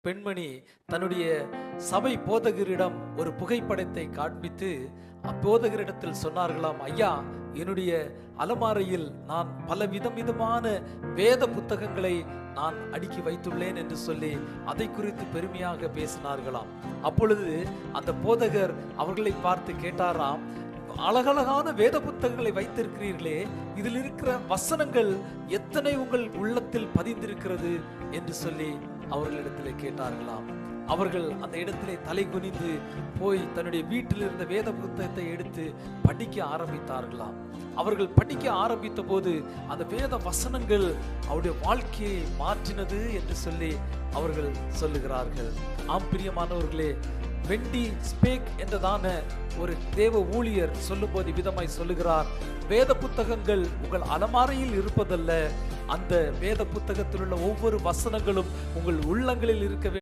பெண்மணி தன்னுடைய சபை போதகரிடம் ஒரு புகைப்படத்தை காண்பித்து அப்போதகரிடத்தில் சொன்னார்களாம், ஐயா, என்னுடைய அலமாரையில் நான் பல விதமான வேத புத்தகங்களை நான் அடுக்கி வைத்துள்ளேன் என்று சொல்லி அதை குறித்து பெருமையாக பேசினார்களாம். அப்பொழுது அந்த போதகர் அவர்களை பார்த்து கேட்டாராம், அழகழகான வேத புத்தகங்களை வைத்திருக்கிறீர்களே, இதில் இருக்கிற வசனங்கள் எத்தனை உங்கள் உள்ளத்தில் பதிந்திருக்கிறது என்று சொல்லி அவர்களிடத்திலே கேட்டார்களாம். அவர்கள் அந்த இடத்திலே தலை குனிந்து போய் தன்னுடைய வீட்டில் இருந்த வேத புத்தகத்தை எடுத்து படிக்க ஆரம்பித்தார்களாம். அவர்கள் படிக்க ஆரம்பித்த போது அந்த வேத வசனங்கள் அவருடைய வாழ்க்கையை மாற்றினது என்று சொல்லி அவர்கள் சொல்லுகிறார்கள். ஆம் பிரியமானவர்களே, வெண்டி ஸ்பேக் என்றதான ஒரு தேவ ஊழியர் சொல்லும் போது விதமாய் சொல்லுகிறார், வேத புத்தகங்கள் உங்கள் அலமாரையில் இருப்பதல்ல, அந்த வேத புத்தகத்தில் உள்ள ஒவ்வொரு வசனங்களும் உங்கள் உள்ளங்களில் இருக்க